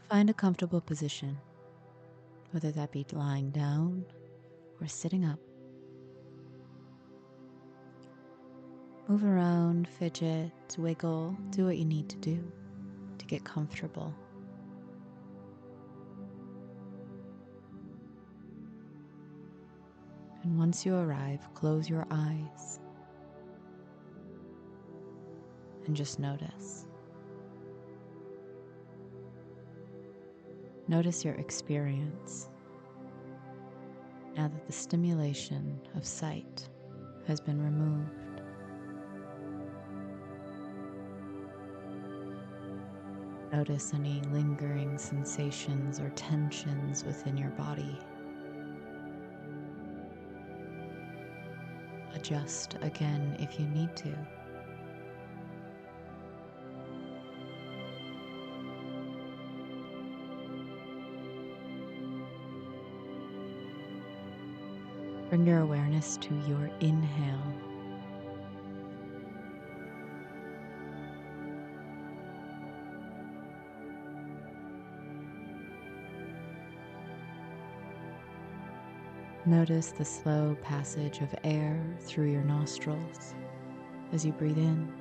Find a comfortable position, whether that be lying down or sitting up. Move around, fidget, wiggle, do what you need to do to get comfortable. And once you arrive, close your eyes and just notice. Notice your experience now that the stimulation of sight has been removed. Notice any lingering sensations or tensions within your body. Adjust again if you need to. Bring your awareness to your inhale. Notice the slow passage of air through your nostrils as you breathe in.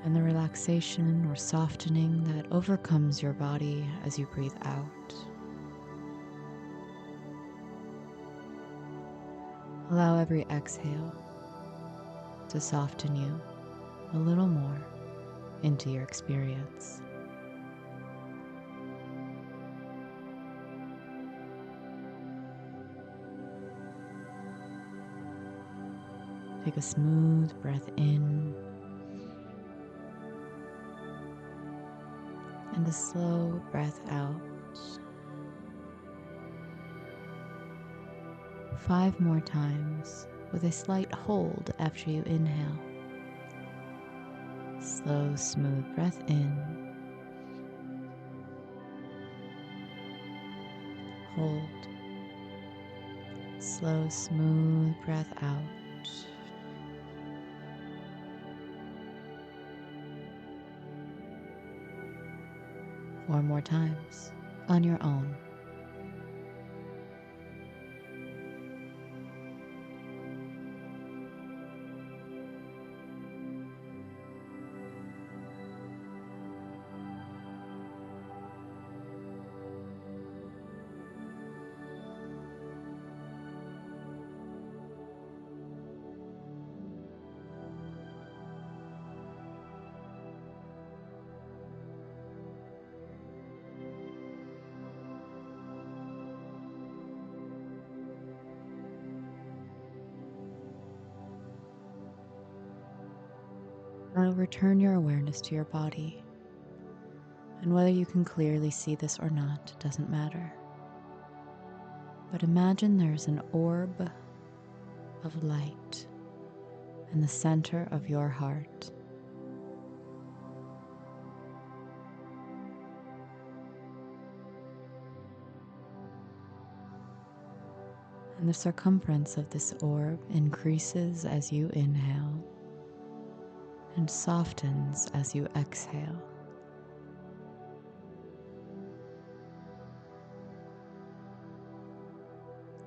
And the relaxation or softening that overcomes your body as you breathe out. Allow every exhale to soften you a little more into your experience. Take a smooth breath in and a slow breath out. 5 more times with a slight hold after you inhale. Slow, smooth breath in. Hold. Slow, smooth breath out. 4 more times on your own. Now return your awareness to your body. And whether you can clearly see this or not doesn't matter. But imagine there's an orb of light in the center of your heart. And the circumference of this orb increases as you inhale and softens as you exhale.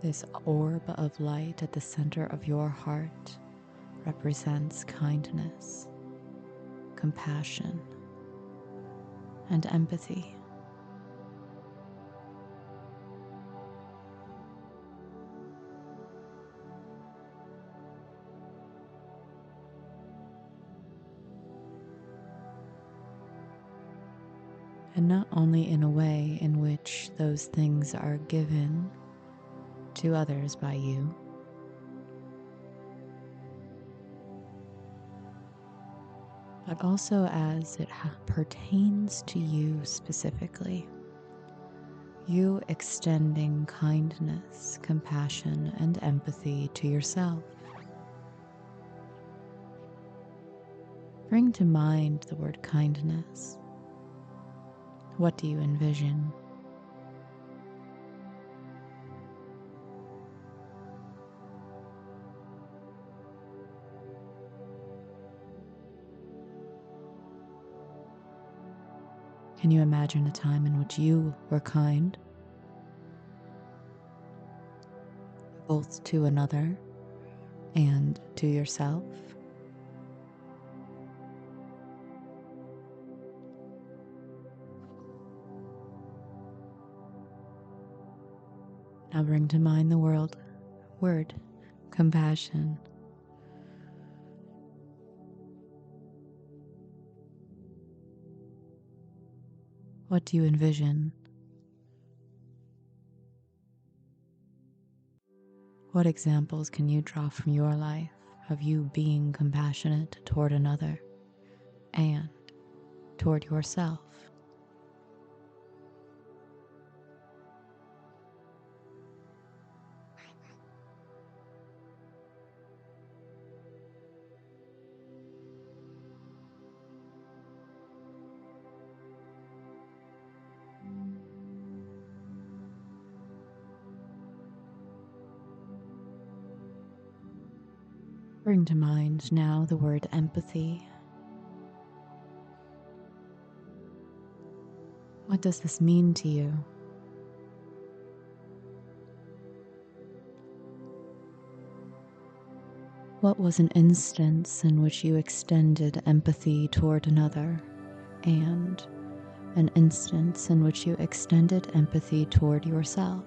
This orb of light at the center of your heart represents kindness, compassion, and empathy. And not only in a way in which those things are given to others by you, but also as it pertains to you specifically. You extending kindness, compassion, and empathy to yourself. Bring to mind the word kindness. What do you envision? Can you imagine a time in which you were kind, both to another and to yourself? Now bring to mind the word compassion. What do you envision? What examples can you draw from your life of you being compassionate toward another and toward yourself? Bring to mind now the word empathy. What does this mean to you? What was an instance in which you extended empathy toward another, and an instance in which you extended empathy toward yourself?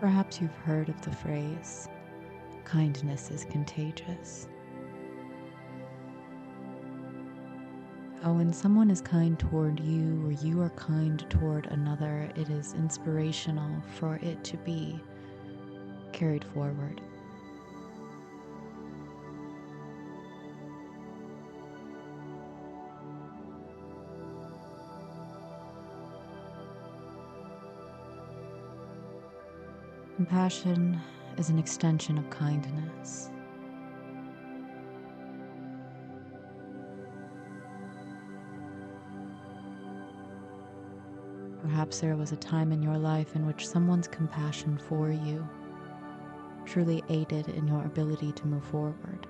Perhaps you've heard of the phrase, kindness is contagious. How when someone is kind toward you or you are kind toward another, it is inspirational for it to be carried forward. Compassion is an extension of kindness. Perhaps there was a time in your life in which someone's compassion for you truly aided in your ability to move forward,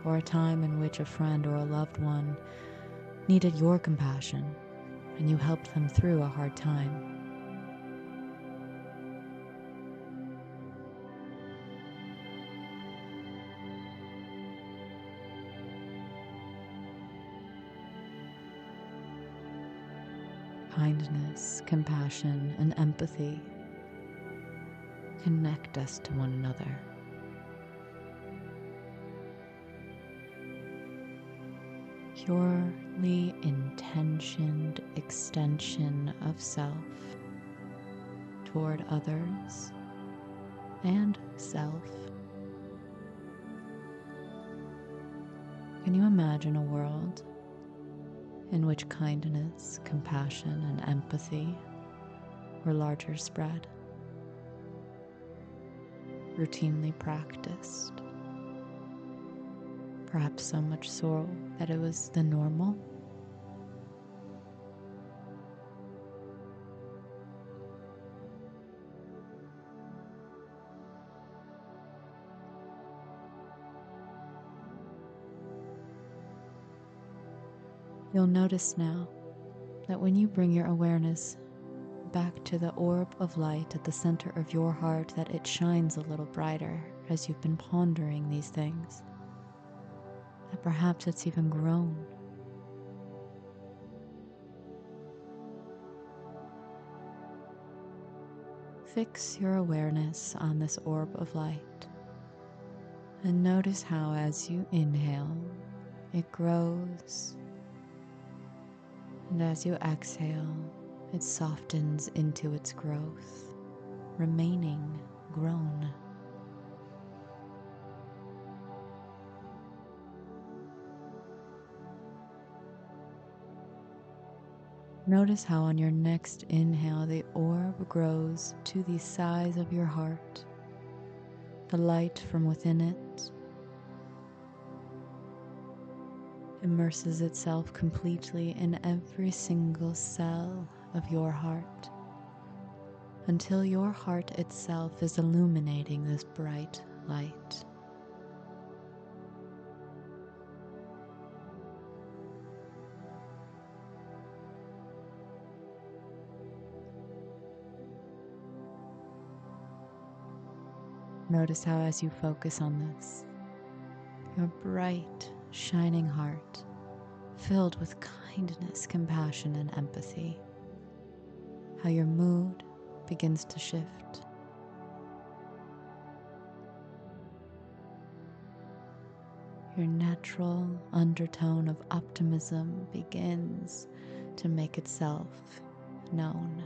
or a time in which a friend or a loved one needed your compassion and you helped them through a hard time. Kindness, compassion, and empathy connect us to one another. Purely intentioned extension of self toward others and self. Can you imagine a world in which kindness, compassion, and empathy were larger spread, routinely practiced, perhaps so much so that it was the normal? You'll notice now that when you bring your awareness back to the orb of light at the center of your heart, that it shines a little brighter as you've been pondering these things, that perhaps it's even grown. Fix your awareness on this orb of light and notice how as you inhale, it grows, and as you exhale, it softens into its growth, remaining grown. Notice how on your next inhale the orb grows to the size of your heart. The light from within it immerses itself completely in every single cell of your heart, until your heart itself is illuminating this bright light. Notice how as you focus on this, your bright, shining heart, filled with kindness, compassion, and empathy, how your mood begins to shift. Your natural undertone of optimism begins to make itself known.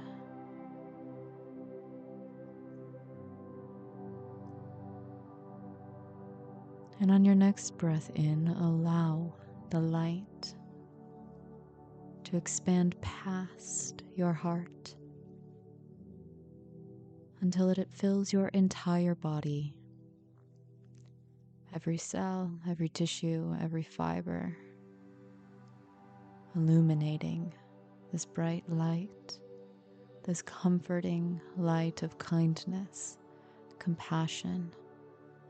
And on your next breath in, allow the light to expand past your heart until it fills your entire body. Every cell, every tissue, every fiber, illuminating this bright light, this comforting light of kindness, compassion,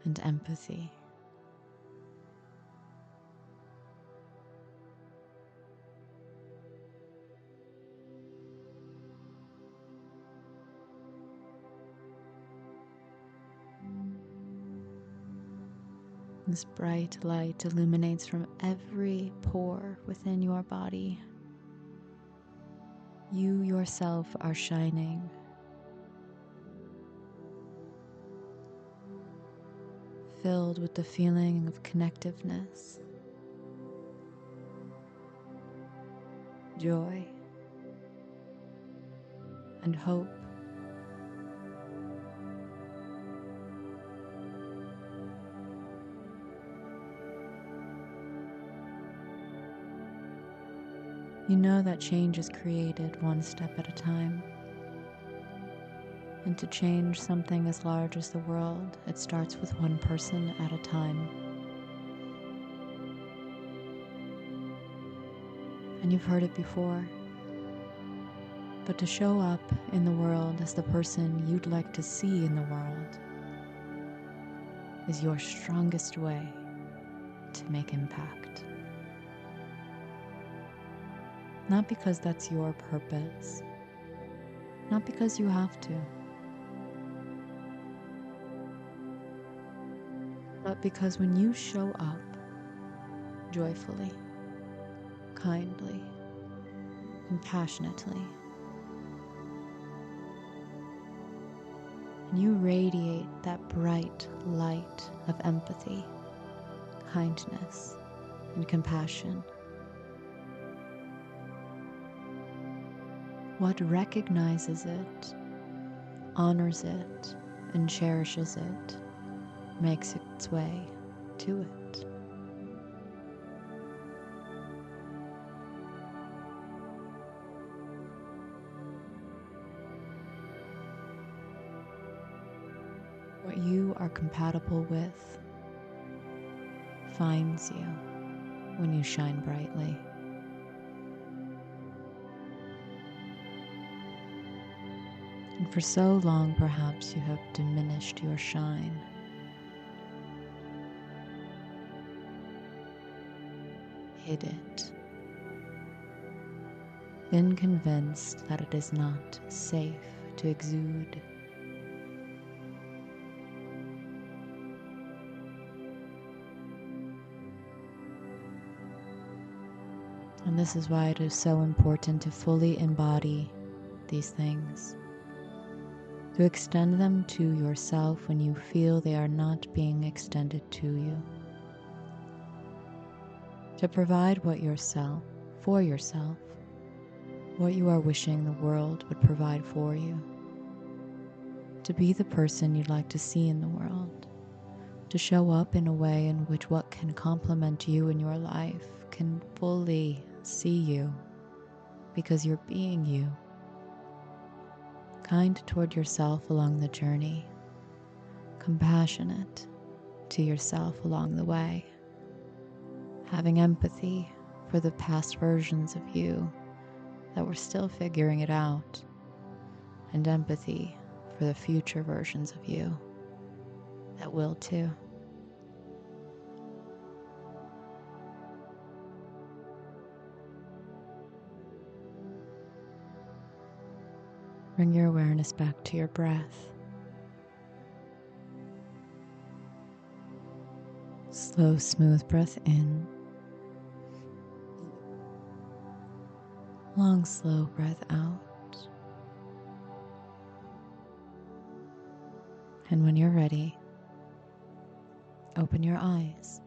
and empathy. This bright light illuminates from every pore within your body. You yourself are shining. Filled with the feeling of connectiveness, joy, and hope. You know that change is created one step at a time. And to change something as large as the world, it starts with one person at a time. And you've heard it before. But to show up in the world as the person you'd like to see in the world is your strongest way to make impact. Not because that's your purpose, not because you have to, but because when you show up joyfully, kindly, compassionately, and you radiate that bright light of empathy, kindness, and compassion, what recognizes it, honors it, and cherishes it makes its way to it. What you are compatible with finds you when you shine brightly. And for so long, perhaps you have diminished your shine. Hid it. Been convinced that it is not safe to exude. And this is why it is so important to fully embody these things, to extend them to yourself when you feel they are not being extended to you, to provide for yourself, what you are wishing the world would provide for you, to be the person you'd like to see in the world, to show up in a way in which what can complement you in your life can fully see you. because you're being you, kind toward yourself along the journey, compassionate to yourself along the way, having empathy for the past versions of you that were still figuring it out, and empathy for the future versions of you that will too. Bring your awareness back to your breath. Slow, smooth breath in. Long, slow breath out. And when you're ready, open your eyes.